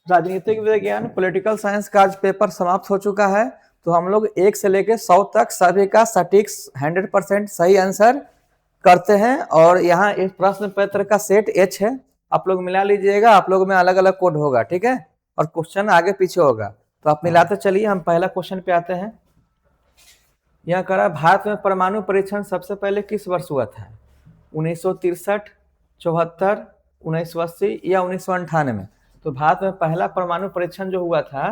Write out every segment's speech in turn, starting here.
राजनीतिक विज्ञान political science का आज पेपर समाप्त हो चुका है। तो हम लोग 1 से लेकर 100 तक सभी का सटीक 100% सही आंसर करते हैं। और यहाँ इस प्रश्न पत्र का सेट H है, आप लोग मिला लीजिएगा। आप लोग में अलग अलग कोड होगा, ठीक है, और क्वेश्चन आगे पीछे होगा, तो आप मिलाते चलिए। हम पहला क्वेश्चन पे आते हैं। यह करा, भारत में परमाणु परीक्षण सबसे पहले किस वर्ष हुआ था? 1963, 74, 1980 या 1998? तो भारत में पहला परमाणु परीक्षण जो हुआ था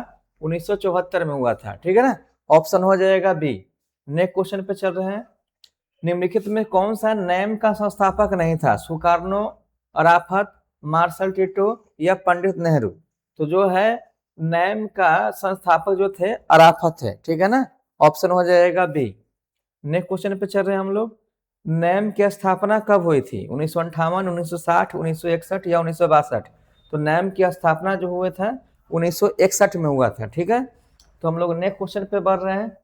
1974 में हुआ था, ठीक है ना। ऑप्शन हो जाएगा बी। नेक्स्ट क्वेश्चन पे चल रहे हैं। निम्नलिखित में कौन सा नैम का संस्थापक नहीं था? सुकार्नो, अराफत, मार्शल टिटो या पंडित नेहरू? तो जो है नैम का संस्थापक जो थे अराफत है, ठीक है ना। ऑप्शन हो जाएगा बी। नेक्स्ट क्वेश्चन पे चल रहे हैं हम लोग। नैम की स्थापना कब हुई थी? 1958, 1960, 1961 या 1962? तो नैम की स्थापना जो हुआ था 1961 में हुआ था, ठीक है। तो हम लोग नेक्स्ट क्वेश्चन पे बढ़ रहे हैं।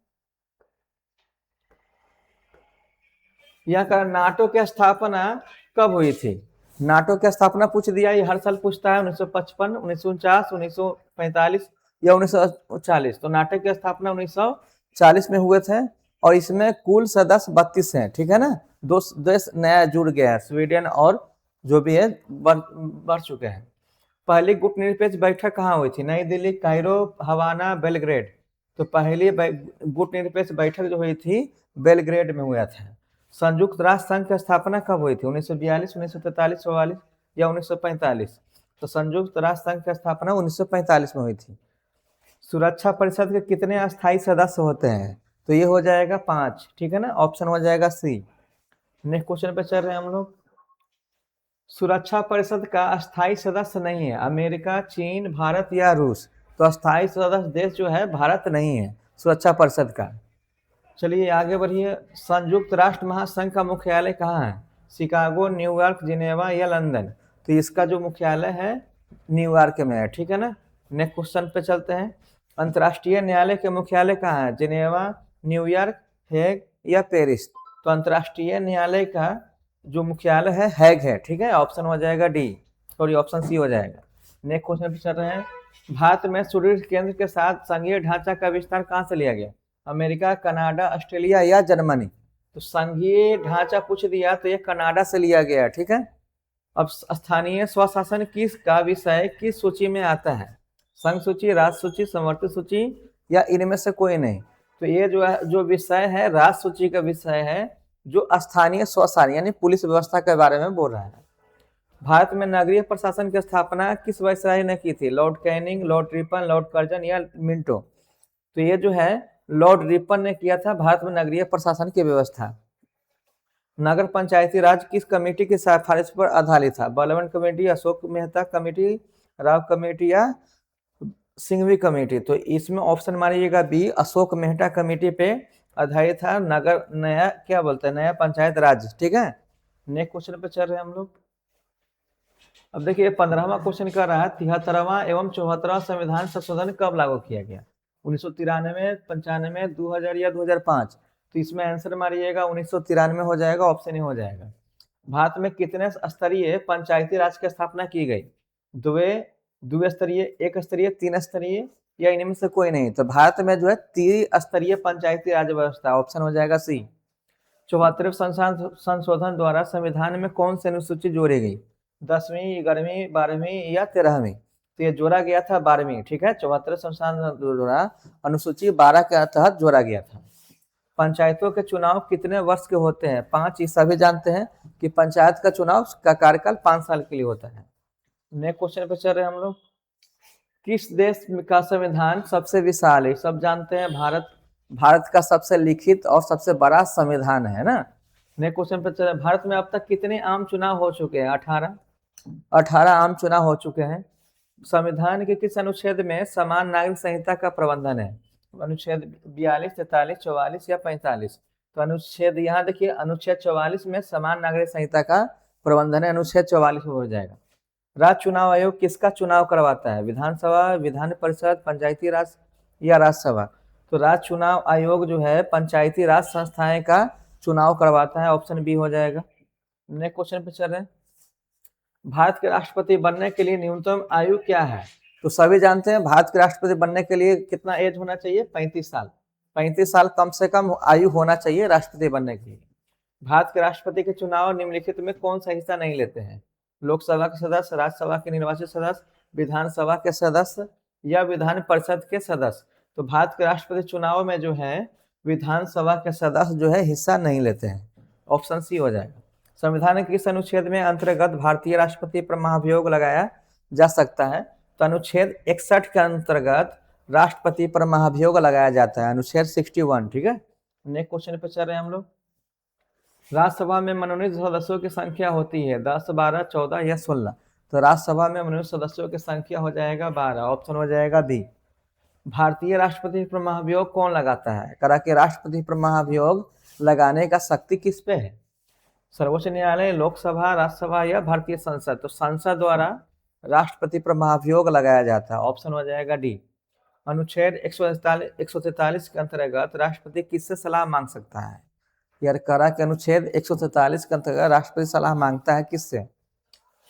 यह का नाटो की स्थापना कब हुई थी? नाटो की स्थापना पूछ दिया, ये हर साल पूछता है। 1955, 1949, 1945 या 1940? तो नाटो की स्थापना 1940 में हुए थे। और इसमें कुल सदस्य 32 हैं, ठीक है ना। 2 देश नया जुड़ गया है, स्वीडन और जो भी है बढ़ चुके हैं। पहली गुटनिरपेक्ष बैठक कहाँ हुई थी? नई दिल्ली, कायरो, हवाना, बेलग्रेड? तो पहली गुटनिरपेक्ष बैठक जो हुई थी बेलग्रेड में हुआ था। संयुक्त राष्ट्र संघ की स्थापना कब हुई थी? 1942, 1943, 44 या 1945? तो संयुक्त राष्ट्र संघ की स्थापना 1945 में हुई थी। सुरक्षा परिषद के कितने अस्थायी सदस्य होते हैं? तो ये हो जाएगा 5, ठीक है ना। ऑप्शन हो जाएगा सी। नेक्स्ट क्वेश्चन पे चल रहे हैं हम लोग। सुरक्षा परिषद का अस्थायी सदस्य नहीं है अमेरिका, चीन, भारत या रूस? तो अस्थायी सदस्य देश जो है भारत नहीं है सुरक्षा परिषद का। चलिए आगे बढ़िए। संयुक्त राष्ट्र महासंघ का मुख्यालय कहाँ है? शिकागो, न्यूयॉर्क, जिनेवा या लंदन? तो इसका जो मुख्यालय है न्यूयॉर्क में है, ठीक है ना। नेक्स्ट क्वेश्चन पे चलते हैं। अंतर्राष्ट्रीय न्यायालय के मुख्यालय कहाँ है? जिनेवा, न्यूयॉर्क, हेग या पेरिस? तो अंतर्राष्ट्रीय न्यायालय का जो मुख्यालय है हैग है, ठीक है। ऑप्शन हो जाएगा डी, सॉरी ऑप्शन सी हो जाएगा। नेक्स्ट क्वेश्चन पे चल रहे हैं। भारत में सुदृढ़ केंद्र के साथ संघीय ढांचा का विस्तार कहाँ से लिया गया? अमेरिका, कनाडा, ऑस्ट्रेलिया या जर्मनी? तो संघीय ढांचा पूछ दिया तो ये कनाडा से लिया गया, ठीक है। अब स्थानीय स्वशासन किस का विषय किस सूची में आता है? संघ सूची, राज्य सूची, समवर्ती सूची या इनमें से कोई नहीं? तो ये जो विषय है राज्य सूची का विषय है, जो स्थानीय स्वशासन यानी पुलिस व्यवस्था के बारे में बोल रहा है। भारत में नगरीय प्रशासन की स्थापना किस वायसराय ने की थी? Lord Canning, Lord Ripon, Lord Curzon या मिंटो? तो ये जो है लॉर्ड रिपन ने किया था भारत में नगरीय प्रशासन की व्यवस्था। नगर पंचायती राज किस कमेटी की सिफारिश पर आधारित था? Balwant committee, Ashok Mehta committee, Rao committee या सिंघवी कमेटी? तो इसमें ऑप्शन मारिएगा बी, अशोक मेहता कमेटी पे आधारित था नगर नया क्या बोलते हैं नया पंचायत राज, ठीक है। नेक्स्ट क्वेश्चन पे चल रहे हैं हम लोग। अब देखिए 15वां क्वेश्चन कर रहा है 73वां एवं 74वां संविधान संशोधन कब लागू किया गया? 1993, 95, 2000 या 2005? तो इसमें आंसर मारिएगा 1993 हो जाएगा, ऑप्शन ही हो जाएगा। भारत में कितने स्तरीय पंचायती राज की स्थापना की गई? द्विस्तरीय, एक स्तरीय, 3 स्तरीय या इनमें से कोई नहीं? तो भारत में जो है 3 स्तरीय पंचायती राज व्यवस्था, ऑप्शन हो जाएगा सी। 74वें संशोधन द्वारा संविधान में कौन सी अनुसूची जोड़ी गई? 10वीं, 11वीं, 12वीं या 13वीं? तो ये जोड़ा गया था 12वीं, ठीक है। 74वें संशोधन द्वारा अनुसूची 12 के तहत जोड़ा गया था। पंचायतों के चुनाव कितने वर्ष के होते हैं? 5। ये सभी जानते हैं कि पंचायत का चुनाव का कार्यकाल 5 साल के लिए होता है। नेक्स्ट क्वेश्चन पे चल रहे हैं हम लोग। किस देश का संविधान सबसे विशाल है? सब जानते हैं भारत का सबसे लिखित और सबसे बड़ा संविधान है ना। नेक्स्ट क्वेश्चन पे चले। भारत में अब तक कितने आम चुनाव हो चुके हैं? 18 आम चुनाव हो चुके हैं। संविधान के किस अनुच्छेद में समान नागरिक संहिता का प्रबंधन है? अनुच्छेद 42, 43, 44 या 45? तो अनुच्छेद यहाँ देखिए अनुच्छेद 44 में समान नागरिक संहिता का प्रबंधन है, अनुच्छेद 44 में हो जाएगा। राज्य चुनाव आयोग किसका चुनाव करवाता है? विधानसभा, विधान परिषद, पंचायती राज या राज्यसभा? तो राज्य चुनाव आयोग जो है पंचायती राज संस्थाएं का चुनाव करवाता है, ऑप्शन बी हो जाएगा। नेक्स्ट क्वेश्चन पे चल रहे हैं। भारत के राष्ट्रपति बनने के लिए न्यूनतम आयु क्या है? तो सभी जानते हैं भारत के राष्ट्रपति बनने के लिए कितना एज होना चाहिए, 35 साल। 35 साल कम से कम आयु होना चाहिए राष्ट्रपति बनने के लिए। भारत के राष्ट्रपति के चुनाव निम्नलिखित में कौन सा हिस्सा नहीं लेते हैं? लोकसभा के सदस्य, राज्यसभा के निर्वाचित सदस्य, विधानसभा के सदस्य या विधान परिषद के सदस्य। तो भारत के राष्ट्रपति चुनाव में जो है विधानसभा के सदस्य जो है हिस्सा नहीं लेते हैं। ऑप्शन सी हो जाएगा। संविधान के किस अनुच्छेद में अंतर्गत भारतीय राष्ट्रपति पर महाभियोग लगाया जा सकता है? तो अनुच्छेद 61 के अंतर्गत राष्ट्रपति पर महाभियोग लगाया जाता है, अनुच्छेद 61। ठीक है, नेक्स्ट क्वेश्चन पे चल रहे हैं हम लोग। राज्यसभा में मनोनीत सदस्यों की संख्या होती है 10, 12, 14 या 16। तो राज्यसभा में मनोनीत सदस्यों की संख्या हो जाएगा 12। ऑप्शन हो जाएगा बी। भारतीय राष्ट्रपति पर महाभियोग कौन लगाता है? करा के राष्ट्रपति पर महाभियोग लगाने का शक्ति किस पे है? सर्वोच्च न्यायालय, लोकसभा, राज्यसभा या भारतीय संसद। तो संसद द्वारा राष्ट्रपति पर महाभियोग लगाया जाता है। ऑप्शन हो जाएगा डी। अनुच्छेद 143 के अंतर्गत राष्ट्रपति किससे सलाह मांग सकता है? यार करा के अनुच्छेद 143 के अंतर्गत राष्ट्रपति सलाह मांगता है किससे?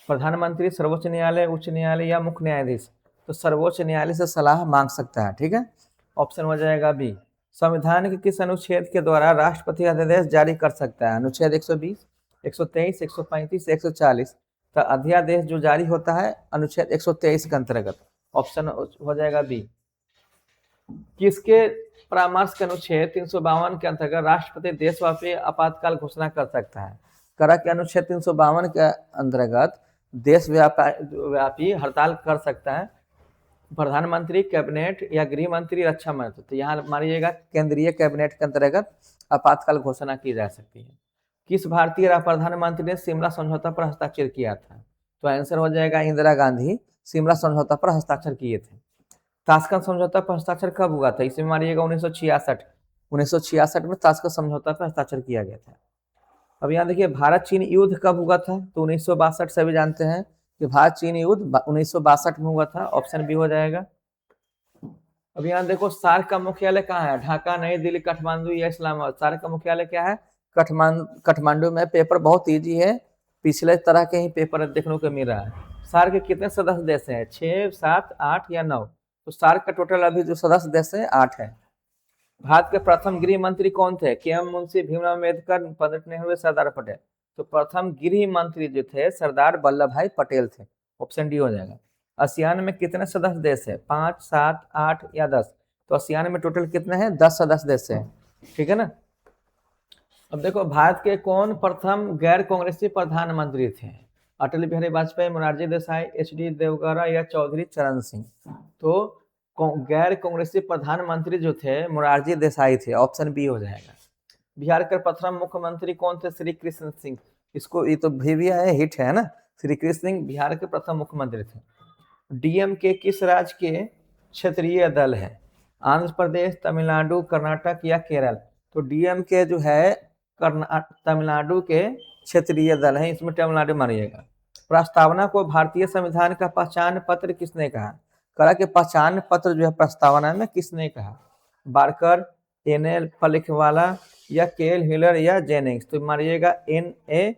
प्रधानमंत्री, सर्वोच्च न्यायालय, उच्च न्यायालय या मुख्य न्यायाधीश। तो सर्वोच्च न्यायालय से सलाह मांग सकता है। ठीक है, ऑप्शन हो जाएगा बी। संविधान के किस अनुच्छेद के द्वारा राष्ट्रपति अध्यादेश जारी कर सकता है? अनुच्छेद 120, 123, 135, 140। तो अध्यादेश जो जारी होता है अनुच्छेद 123 के अंतर्गत। ऑप्शन हो जाएगा बी। किसके परामर्श के अनुच्छेद 352 के अंतर्गत राष्ट्रपति देशव्यापी आपातकाल घोषणा कर सकता है? करा के अनुच्छेद 352 के अंतर्गत देशव्यापी हड़ताल कर सकता है प्रधानमंत्री, कैबिनेट या गृह मंत्री, रक्षा मंत्री। तो यहाँ मानिएगा केंद्रीय कैबिनेट के अंतर्गत आपातकाल घोषणा की जा सकती है। किस भारतीय प्रधानमंत्री ने शिमला समझौता पर हस्ताक्षर किया था? तो आंसर हो जाएगा इंदिरा गांधी शिमला समझौता पर हस्ताक्षर किए थे। ताशकंद समझौता पर हस्ताक्षर कब हुआ था? इसमें मानिएगा 1966 में ताशकंद समझौता पर हस्ताक्षर किया गया था। अब यहाँ देखिए भारत चीन युद्ध कब हुआ था? तो 1962। सभी जानते हैं कि भारत चीन युद्ध 1962 में हुआ था। ऑप्शन बी हो जाएगा। अब यहाँ देखो सार्क का मुख्यालय कहाँ है? ढाका, नई दिल्ली, काठमांडू या इस्लामाबाद। सार्क का मुख्यालय क्या है? काठमांडू में। पेपर बहुत ईजी है, पिछले तरह के ही पेपर देखने को मिल रहा है। सार्क के कितने सदस्य देश हैं? 6, 7, 8 या 9। तो सार्क का टोटल अभी जो सदस्य देश है 8 है। भारत के प्रथम गृह मंत्री कौन थे? के.एम. मुंशी, भीमराव अम्बेडकर, पंडित नेहरू, सरदार पटेल। तो प्रथम गृह मंत्री जो थे सरदार वल्लभ भाई पटेल थे। ऑप्शन डी हो जाएगा। आसियान में कितने सदस्य देश है? 5, 7, 8 या 10। तो आसियान में टोटल कितने हैं? 10 सदस्य देश है। ठीक है ना। अब देखो भारत के कौन प्रथम गैर कांग्रेसी प्रधानमंत्री थे? अटल बिहारी वाजपेयी, मोरारजी देसाई, एच.डी. देवगौड़ा या चौधरी चरण सिंह। तो गैर कांग्रेसी प्रधानमंत्री जो थे मोरारजी देसाई थे। ऑप्शन बी हो जाएगा। बिहार के प्रथम मुख्यमंत्री कौन थे? श्री कृष्ण सिंह। इसको ये तो भी है, हिट है ना। श्री कृष्ण सिंह बिहार के प्रथम मुख्यमंत्री थे। डीएमके किस राज्य के क्षेत्रीय दल है? आंध्र प्रदेश, तमिलनाडु, कर्नाटक या केरल। तो डीएमके जो है तमिलनाडु के क्षेत्रीय दल है। इसमें तमिलनाडु मानिएगा। प्रस्तावना को भारतीय संविधान का पहचान पत्र किसने कहा? कहा कि पहचान पत्र जो है प्रस्तावना में किसने कहा? बार्कर, एन.एल. पालखीवाला या के.एल. हिलर या जेनिंग्स। तो मानिएगा N.A.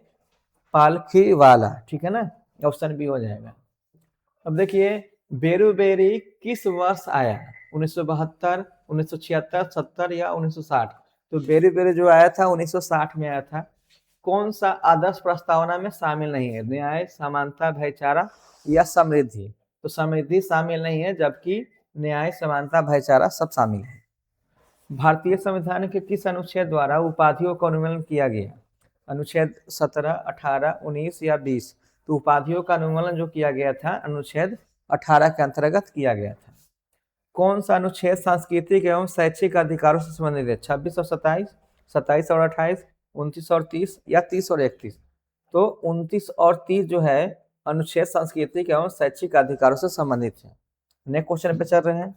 पालखीवाला। ठीक है ना, ऑप्शन बी हो जाएगा। अब देखिए बेरुबेरी किस वर्ष आया? 1972, 1976, 70 या 1960। तो बेरुबेरी जो आया था 1960 में आया था। कौन सा आदर्श प्रस्तावना में शामिल नहीं है? न्याय, समानता, भाईचारा या समृद्धि। तो समृद्धि शामिल नहीं है, जबकि न्याय, समानता, भाईचारा सब शामिल है। भारतीय संविधान के किस अनुच्छेद द्वारा उपाधियों का अनुमोदन किया गया? अनुच्छेद 17, 18, 19 या 20। तो उपाधियों का अनुमोदन जो किया गया था अनुच्छेद 18 के अंतर्गत किया गया था। कौन सा अनुच्छेद सांस्कृतिक एवं शैक्षिक अधिकारों से संबंधित है? 26 और 27, 27 और 28, 29 और 30 या 30 और 31। तो 29 और 30 जो है अनुच्छेद सांस्कृतिक एवं शैक्षिक अधिकारों से संबंधित है। नेक्स्ट क्वेश्चन पे चल रहे हैं।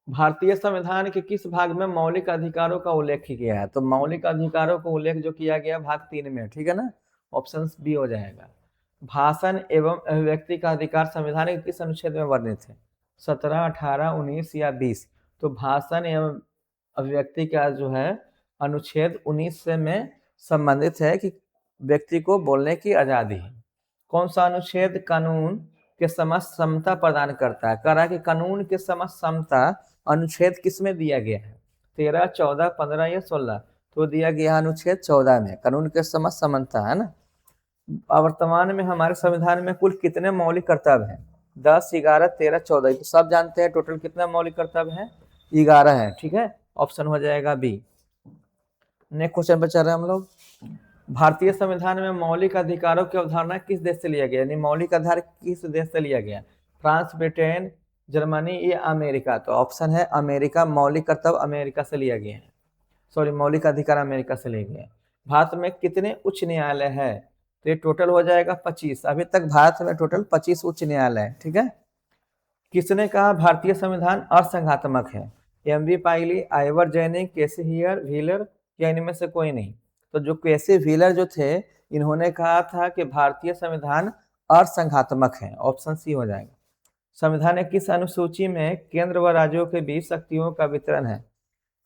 भारतीय संविधान के किस भाग में मौलिक अधिकारों का उल्लेख किया है? तो मौलिक अधिकारों का उल्लेख जो किया गया भाग 3 में। ठीक है ना, ऑप्शन बी हो जाएगा। भाषण एवं अभिव्यक्ति का अधिकार संविधान के किस अनुच्छेद में वर्णित है? 17, 18, 19 या 20। तो भाषण एवं अभिव्यक्ति का जो है अनुच्छेद 19 से में संबंधित है कि व्यक्ति को बोलने की आजादी है। कौन सा अनुच्छेद कानून के समस्त समता प्रदान करता है। करा कि कानून के समस्त समता अनुच्छेद किसमें दिया गया है? 13, 14, 15 या 16? तो दिया गया अनुच्छेद 14 में कानून के समस्त समता, है ना। वर्तमान में हमारे संविधान में कुल कितने मौलिक कर्तव्य हैं? 10, 11, 13, 14। तो सब जानते हैं टोटल कितना मौलिक कर्तव्य है? 11 है। ठीक है, ऑप्शन हो जाएगा बी। नेक्स्ट क्वेश्चन पे चल रहे हैं हम लोग। भारतीय संविधान में मौलिक अधिकारों की अवधारणा किस देश से लिया गया? यानी मौलिक अधिकार किस देश से लिया गया? फ्रांस, ब्रिटेन, जर्मनी या अमेरिका? तो ऑप्शन है अमेरिका। मौलिक कर्तव्य अमेरिका से लिया गया है, सॉरी मौलिक अधिकार अमेरिका से लिया गया है। भारत में कितने उच्च न्यायालय है? तो ये टोटल हो जाएगा 25। अभी तक भारत में टोटल 25 उच्च न्यायालय है। ठीक है। किसने कहा भारतीय संविधान असंघात्मक है? M B. Pylee, Ivor Jennings, K C Wheare Wheeler या इनमें से कोई नहीं? तो जो केसी व्हीलर जो थे, इन्होंने कहा था कि भारतीय संविधान असंघात्मक है। ऑप्शन सी हो जाएगा। संविधान की किस अनुसूची में केंद्र व राज्यों के बीच शक्तियों का वितरण है?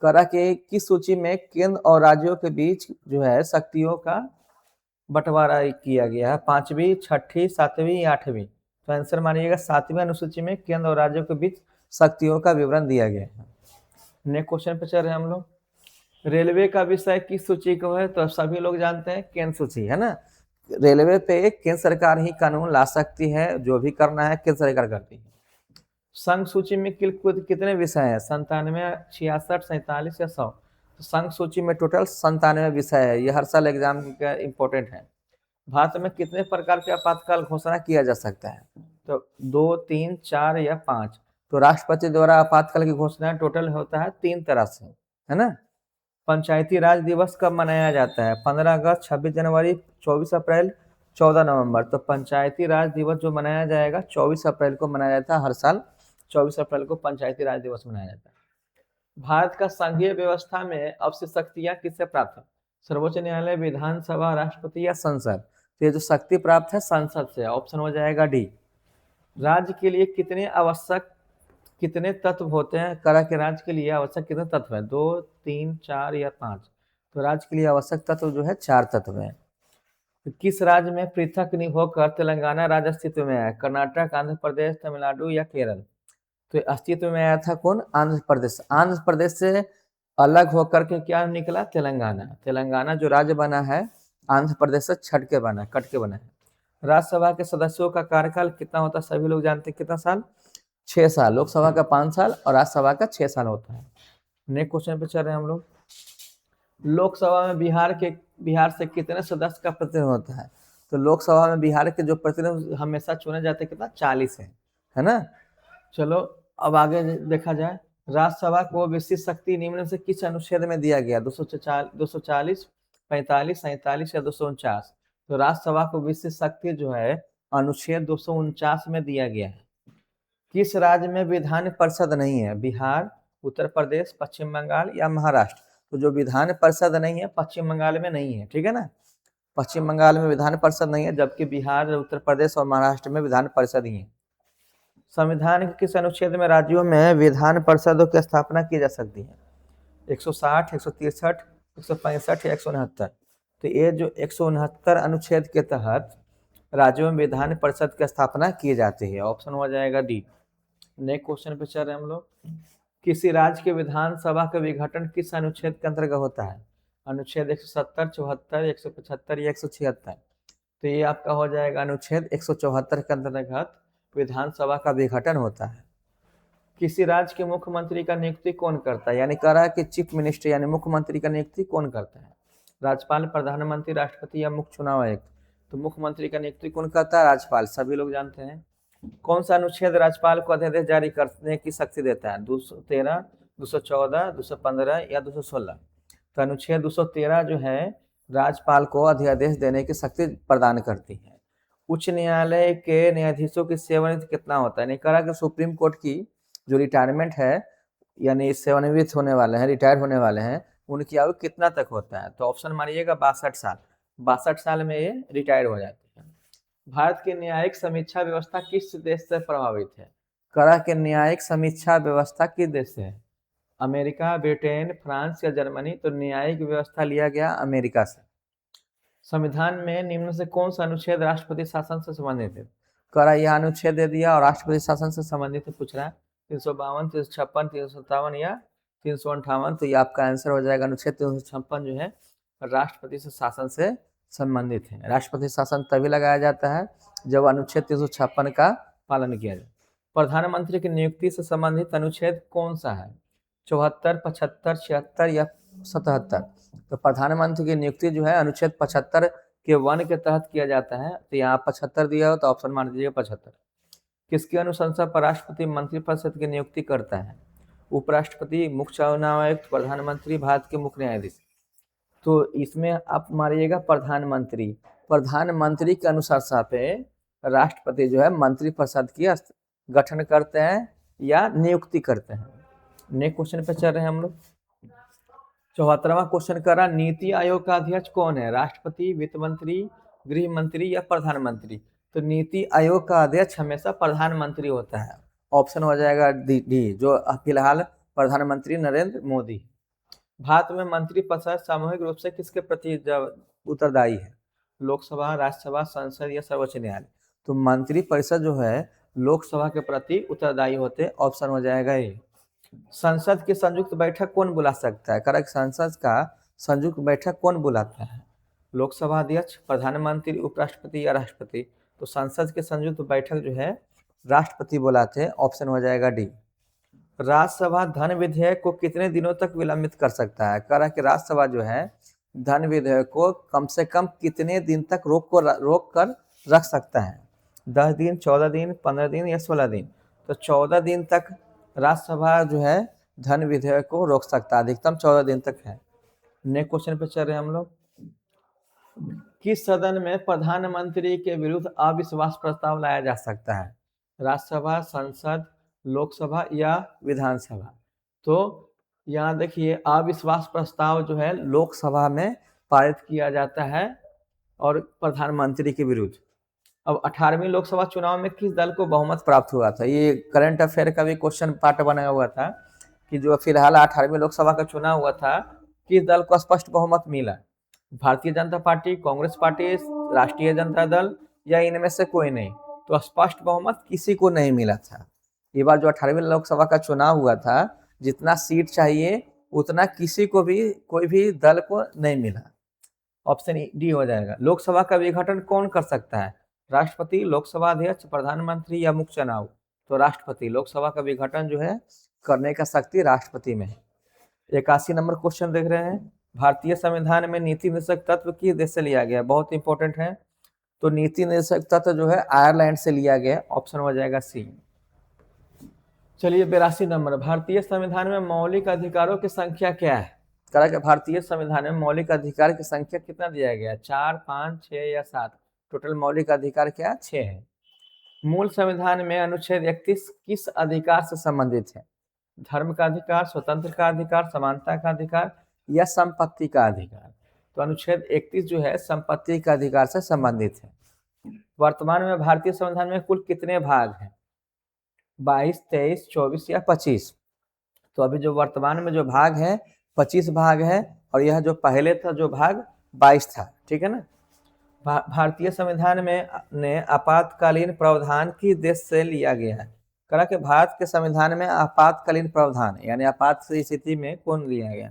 करा के किस सूची में केंद्र और राज्यों के बीच जो है शक्तियों का बंटवारा किया गया है? 5वीं, 6ठी, 7वीं या 8वीं? तो आंसर मानिएगा 7वीं अनुसूची में केंद्र और राज्यों के बीच शक्तियों का विवरण दिया गया है। नेक्स्ट क्वेश्चन पे चल रहे हैं हम लोग। रेलवे का विषय किस सूची को है? तो सभी लोग जानते हैं केंद्र सूची, है ना। रेलवे पे केंद्र सरकार ही कानून ला सकती है, जो भी करना है केंद्र सरकार करती है। संघ सूची में कुल कितने विषय हैं? 97, 66, 47 या 100? तो संघ सूची में टोटल 97 विषय है। ये हर साल एग्जाम का इम्पोर्टेंट है। भारत में कितने प्रकार के आपातकाल घोषणा किया जा सकता है? तो 2, 3, 4 या 5? तो राष्ट्रपति द्वारा आपातकाल की घोषणा टोटल होता है 3 तरह से, है ना। पंचायती राज दिवस कब मनाया जाता है? 15 अगस्त, 26 जनवरी, 24 अप्रैल, 14 नवंबर? तो पंचायती राज दिवस जो मनाया जाएगा 24 अप्रैल को मनाया जाता है। हर साल 24 अप्रैल को पंचायती राज दिवस मनाया जाता है। भारत का संघीय व्यवस्था में अब से शक्तियां किससे प्राप्त है? सर्वोच्च न्यायालय, विधानसभा, राष्ट्रपति या संसद? तो ये जो शक्ति प्राप्त है संसद से। ऑप्शन हो जाएगा डी। राज्य के लिए कितने तत्व होते हैं? करा के राज्य के लिए आवश्यक कितने तत्व हैं? 2, 3, 4 या 5? तो राज्य के लिए आवश्यक तत्व जो है 4 तत्व है। तो किस राज्य में पृथक नहीं होकर तेलंगाना राज्य अस्तित्व में आया? कर्नाटक, आंध्र प्रदेश, तमिलनाडु या केरल? तो अस्तित्व में आया था कौन? आंध्र प्रदेश। आंध्र प्रदेश से अलग होकर के क्या निकला? तेलंगाना। तेलंगाना जो राज्य बना है आंध्र प्रदेश से कट के बना है। राज्यसभा के सदस्यों का कार्यकाल कितना होता है? सभी लोग जानते हैं कितना साल? 6 साल। लोकसभा का 5 साल और राज्यसभा का 6 साल होता है। नेक्स्ट क्वेश्चन पे चल रहे हैं हम लोग। लोकसभा में बिहार से कितने सदस्य का प्रतिनिधित्व होता है? तो लोकसभा में बिहार के जो प्रतिनिधि हमेशा चुने जाते हैं कितना? 40 है ना। चलो अब आगे देखा जाए। राज्यसभा को विशिष्ट शक्ति निम्न से किस अनुच्छेद में दिया गया? 240, 45, 47 या 249? तो राज्यसभा को विशिष्ट शक्ति जो है अनुच्छेद 249 में दिया गया है। किस राज्य में विधान परिषद नहीं है? बिहार, उत्तर प्रदेश, पश्चिम बंगाल या महाराष्ट्र? तो जो विधान परिषद नहीं है पश्चिम बंगाल में नहीं है। ठीक है ना। पश्चिम बंगाल में विधान परिषद नहीं है, जबकि बिहार, उत्तर प्रदेश और महाराष्ट्र में विधान परिषद ही है। संविधान के किस अनुच्छेद में राज्यों में विधान परिषदों की स्थापना की जा सकती है? 160, 163, 165 या 169? तो ये जो 169 अनुच्छेद के तहत राज्यों में विधान परिषद की स्थापना की जाती है। ऑप्शन हो जाएगा डी। नेक्स्ट क्वेश्चन पे चल रहे हैं हम लोग। किसी राज्य के विधानसभा का विघटन किस अनुच्छेद के अंतर्गत होता है? अनुच्छेद 170, 74, 175 या 176? तो ये आपका हो जाएगा अनुच्छेद 174 के अंतर्गत विधानसभा का विघटन होता है। किसी राज्य के मुख्यमंत्री का नियुक्ति कौन करता है? यानी कह रहा है कि चीफ मिनिस्टर यानी मुख्यमंत्री का नियुक्ति कौन करता है? राज्यपाल, प्रधानमंत्री, राष्ट्रपति या मुख्य चुनाव आयुक्त? तो मुख्यमंत्री का नियुक्ति कौन करता है? राज्यपाल। सभी लोग जानते हैं। कौन सा अनुच्छेद राज्यपाल को अध्यादेश जारी करने की शक्ति देता है? 213, 214, 215 या 216? तो अनुच्छेद 213 जो है राज्यपाल को अध्यादेश देने की शक्ति प्रदान करती है। उच्च न्यायालय के न्यायाधीशों की सेवानिवृत्ति कितना होता है? नहीं करा कि सुप्रीम कोर्ट की जो रिटायरमेंट है यानी सेवानिवृत्त होने वाले हैं, रिटायर होने वाले हैं, उनकी आयु कितना तक होता है? तो ऑप्शन मानिएगा 62 साल। 62 साल में ये रिटायर हो जाते हैं। भारत की न्यायिक समीक्षा व्यवस्था किस देश से प्रभावित है? करा के न्यायिक समीक्षा व्यवस्था किस देश से है? अमेरिका, ब्रिटेन, फ्रांस या जर्मनी? तो न्यायिक व्यवस्था लिया गया अमेरिका से। संविधान में निम्न से कौन सा अनुच्छेद राष्ट्रपति शासन से संबंधित है? करा यह अनुच्छेद दे दिया और राष्ट्रपति शासन से संबंधित पूछ रहा है 352, 356, 357 या 358। तो ये आपका आंसर हो जाएगा अनुच्छेद 356 जो है राष्ट्रपति से शासन से संबंधित है। राष्ट्रपति शासन तभी लगाया जाता है जब अनुच्छेद 356 का पालन किया जाए। प्रधानमंत्री की नियुक्ति से संबंधित अनुच्छेद कौन सा है? 74, 75, 76 या 77? तो प्रधानमंत्री की नियुक्ति जो है अनुच्छेद 75 के 1 के तहत किया जाता है। तो यहाँ 75 दिया हो तो ऑप्शन मान दीजिएगा 75। किसकी अनुशंसा पर राष्ट्रपति मंत्रिपरिषद की नियुक्ति करता है? उपराष्ट्रपति, मुख्य चुनाव आयुक्त, प्रधानमंत्री, भारत के मुख्य न्यायाधीश। तो इसमें आप मारिएगा प्रधानमंत्री। प्रधानमंत्री के अनुशंसा पे राष्ट्रपति जो है मंत्रिपरिषद की गठन करते हैं या नियुक्ति करते हैं। नेक्स्ट क्वेश्चन पे चल रहे हैं हम लोग। 74वां क्वेश्चन करा, नीति आयोग का अध्यक्ष कौन है? राष्ट्रपति, वित्त मंत्री, गृह मंत्री या प्रधानमंत्री? तो नीति आयोग का अध्यक्ष हमेशा प्रधानमंत्री होता है। ऑप्शन हो जाएगा डी, जो फिलहाल प्रधानमंत्री नरेंद्र मोदी। भारत में मंत्रिपरिषद सामूहिक रूप से किसके प्रति उत्तरदायी है? लोकसभा, राज्यसभा, संसद या सर्वोच्च न्यायालय? तो मंत्रिपरिषद जो है लोकसभा के प्रति उत्तरदायी होते। ऑप्शन हो जाएगा ए। संसद की संयुक्त बैठक कौन बुला सकता है? करेक्ट, संसद का संयुक्त बैठक कौन बुलाता है? लोकसभा अध्यक्ष, प्रधानमंत्री, उपराष्ट्रपति या राष्ट्रपति? तो संसद की संयुक्त बैठक जो है राष्ट्रपति बुलाते हैं। ऑप्शन हो जाएगा डी। राज्यसभा धन विधेयक को कितने दिनों तक विलंबित कर सकता है? कह रहा है कि राज्यसभा जो है धन विधेयक को कम से कम कितने दिन तक रोक कर रख सकता है? 10 दिन, 14 दिन, 15 दिन या 16 दिन? तो 14 दिन तक राज्यसभा जो है धन विधेयक को रोक सकता है, अधिकतम 14 दिन तक है। नेक्स्ट क्वेश्चन पे चल रहे हैं हम लोग। किस सदन में प्रधानमंत्री के विरुद्ध अविश्वास प्रस्ताव लाया जा सकता है? राज्यसभा, संसद, लोकसभा या विधानसभा? तो यहाँ देखिए अविश्वास प्रस्ताव जो है लोकसभा में पारित किया जाता है और प्रधानमंत्री के विरुद्ध। अब 18वीं लोकसभा चुनाव में किस दल को बहुमत प्राप्त हुआ था? ये करंट अफेयर का भी क्वेश्चन पार्ट बनाया हुआ था कि जो फिलहाल 18वीं लोकसभा का चुनाव हुआ था किस दल को स्पष्ट बहुमत मिला? भारतीय जनता पार्टी, कांग्रेस पार्टी, राष्ट्रीय जनता दल या इनमें से कोई नहीं? तो स्पष्ट बहुमत किसी को नहीं मिला था। ये बार जो 18वीं लोकसभा का चुनाव हुआ था जितना सीट चाहिए उतना किसी को भी कोई भी दल को नहीं मिला। ऑप्शन डी हो जाएगा। लोकसभा का विघटन कौन कर सकता है? राष्ट्रपति, लोकसभा अध्यक्ष, प्रधानमंत्री या मुख्य चुनाव? तो राष्ट्रपति। लोकसभा का विघटन जो है करने का शक्ति राष्ट्रपति में है। 81 नंबर क्वेश्चन देख रहे हैं। भारतीय संविधान में नीति निर्देशक तत्व किस देश से लिया गया? बहुत इंपॉर्टेंट है। तो नीति निर्देशक तत्व जो है आयरलैंड से लिया गया। ऑप्शन हो जाएगा सी। चलिए 82 नंबर, भारतीय संविधान में मौलिक अधिकारों की संख्या क्या है? कहा कि भारतीय संविधान में मौलिक अधिकार की संख्या कितना दिया गया? 4, 5, 6 या 7? टोटल मौलिक अधिकार क्या? 6 है। मूल संविधान में अनुच्छेद 31 किस अधिकार से संबंधित है? धर्म का अधिकार, स्वतंत्र का अधिकार, समानता का अधिकार या संपत्ति का अधिकार? तो अनुच्छेद 31 जो है संपत्ति का अधिकार से संबंधित है। वर्तमान में भारतीय संविधान में कुल कितने भाग हैं? 22, 23, 24 या 25? तो अभी जो वर्तमान में जो भाग है 25 भाग है और यह जो पहले था जो भाग 22 था। ठीक है ना। भारतीय संविधान में ने आपातकालीन प्रावधान किस देश से लिया गया है? कहा कि भारत के संविधान में आपातकालीन प्रावधान यानी आपात स्थिति में कौन लिया गया?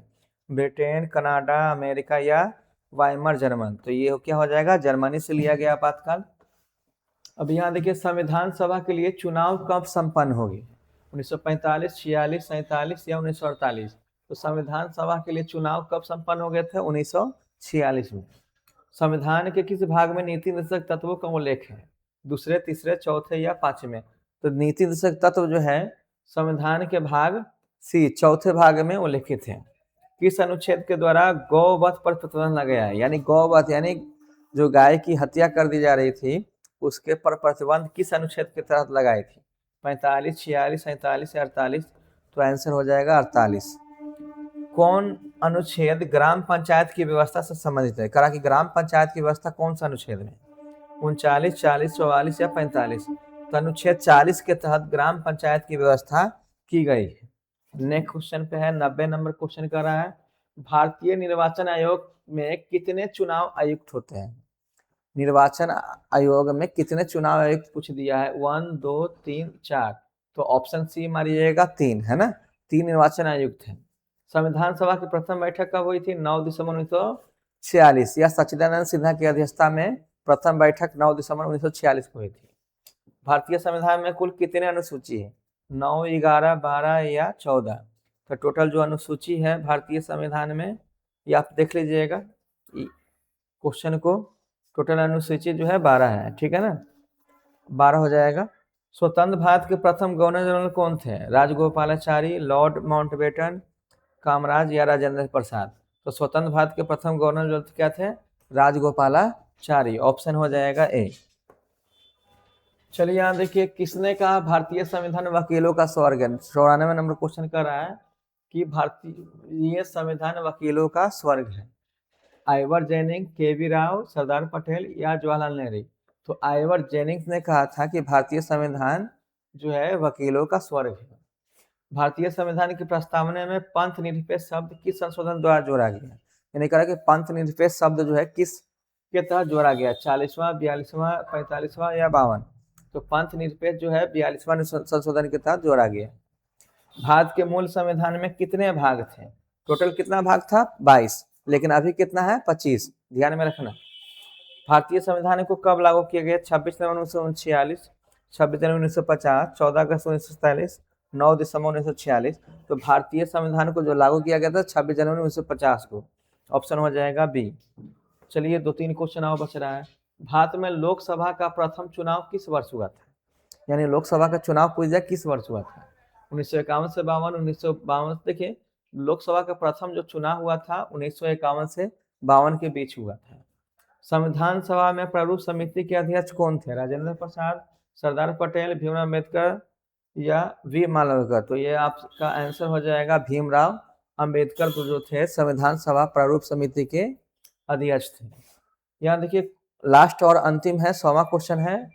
ब्रिटेन, कनाडा, अमेरिका या वाइमर जर्मन? तो ये क्या हो जाएगा? जर्मनी से लिया गया आपातकाल। अब यहाँ देखिए संविधान सभा के लिए चुनाव कब संपन्न होगी? 1945, 46, 47 या 1948? तो संविधान सभा के लिए चुनाव कब संपन्न हो गए थे? 1946 में। संविधान के किस भाग में नीति निर्देशक तत्वों का उल्लेख है? दूसरे, तीसरे, चौथे या 5वें? तो नीति निर्देशक तत्व जो है संविधान के भाग सी, चौथे भाग में उल्लेखित है। किस अनुच्छेद के द्वारा गौवध पर प्रतिबंध लगाया है? यानी गौवध यानी जो गाय की हत्या कर दी जा रही थी उसके पर प्रतिबंध किस अनुच्छेद के तहत लगाई थी? 45, 46, 47 या 48? तो आंसर हो जाएगा 48। कौन अनुच्छेद ग्राम पंचायत की व्यवस्था से संबंधित है? कहा कि ग्राम पंचायत की व्यवस्था कौन सा अनुच्छेद में? 39, 40, 44 या 45? तो अनुच्छेद 40 के तहत ग्राम पंचायत की व्यवस्था की गई है। नेक्स्ट क्वेश्चन पे है 90 नंबर क्वेश्चन कर रहा है। भारतीय निर्वाचन आयोग में कितने चुनाव आयुक्त होते हैं? निर्वाचन आयोग में कितने चुनाव आयुक्त पूछ दिया है, 1 2 3 4, तो ऑप्शन सी मारिएगा 3, है ना, 3 निर्वाचन आयुक्त हैं। संविधान सभा की प्रथम बैठक कब हुई थी, 9 दिसंबर 1946, या सच्चिदानंद सिन्हा की अध्यक्षता में प्रथम बैठक 9 दिसंबर 1946 को हुई थी। भारतीय संविधान में कुल कितने अनुसूची है, 9, 11, 12 या 14, तो टोटल जो अनुसूची है भारतीय संविधान में, ये आप देख लीजिएगा क्वेश्चन को, टोटल अनुसूची जो है 12 है, ठीक है ना, 12 हो जाएगा। स्वतंत्र भारत के प्रथम गवर्नर जनरल कौन थे, राजगोपालाचारी, लॉर्ड माउंटबेटन, कामराज या राजेंद्र प्रसाद, तो स्वतंत्र भारत के प्रथम गवर्नर जनरल क्या थे, राजगोपालाचारी, ऑप्शन हो जाएगा ए। चलिए यहाँ देखिए, किसने कहा भारतीय संविधान वकीलों का स्वर्ग है, 94 नंबर क्वेश्चन कर रहा है कि भारतीय संविधान वकीलों का स्वर्ग है, आइवर जेनिंग, केवी राव, सरदार पटेल या जवाहरलाल नेहरू, तो आइवर जेनिंग्स ने कहा था कि भारतीय संविधान जो है वकीलों का स्वर्ग है। भारतीय संविधान की प्रस्तावना में पंथ निरपेक्ष शब्द किस संशोधन द्वारा जोड़ा गया, यानी कहा कि पंथ निरपेक्ष शब्द जो है किस के तहत जोड़ा गया, 40वां, 42वां, 45वां या 52, तो पंथ निरपेक्ष जो है 42वां संशोधन के तहत जोड़ा गया। भारत के मूल संविधान में कितने भाग थे, टोटल कितना भाग था, 22, लेकिन अभी कितना है, 25, ध्यान में रखना। भारतीय संविधान को कब लागू किया गया, 26 नवंबर 1946, 26 जनवरी 1950, 14 अगस्त 1947, 9 दिसंबर 1946, तो भारतीय संविधान को जो लागू किया गया था 26 जनवरी 1950 को, ऑप्शन हो जाएगा बी। चलिए 2-3 क्वेश्चन और बच रहा है। भारत में लोकसभा का प्रथम चुनाव किस वर्ष हुआ था, यानी लोकसभा का चुनाव पूछ दिया किस वर्ष हुआ था, 1951 से 52, 1952, देखिए लोकसभा का प्रथम जो चुनाव हुआ था 1951 से 52 के बीच हुआ था। संविधान सभा में प्रारूप समिति के अध्यक्ष कौन थे, राजेंद्र प्रसाद, सरदार पटेल, भीमराव अम्बेडकर या वी मालवकर, तो ये आपका आंसर हो जाएगा भीमराव अम्बेडकर जो थे संविधान सभा प्रारूप समिति के अध्यक्ष थे। यहाँ देखिए लास्ट और अंतिम है, 100वां क्वेश्चन है,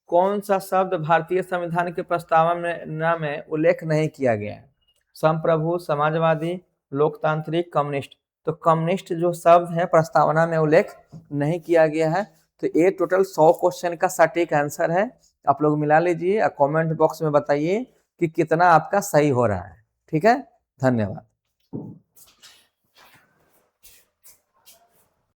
कौन सा शब्द भारतीय संविधान के प्रस्तावना में उल्लेख नहीं किया गया है, संप्रभु, समाजवादी, लोकतांत्रिक, कम्युनिस्ट, तो कम्युनिस्ट जो शब्द है प्रस्तावना में उल्लेख नहीं किया गया है। तो ये टोटल 100 क्वेश्चन का सटीक आंसर है, आप लोग मिला लीजिए और कमेंट बॉक्स में बताइए कि कितना आपका सही हो रहा है। ठीक है, धन्यवाद।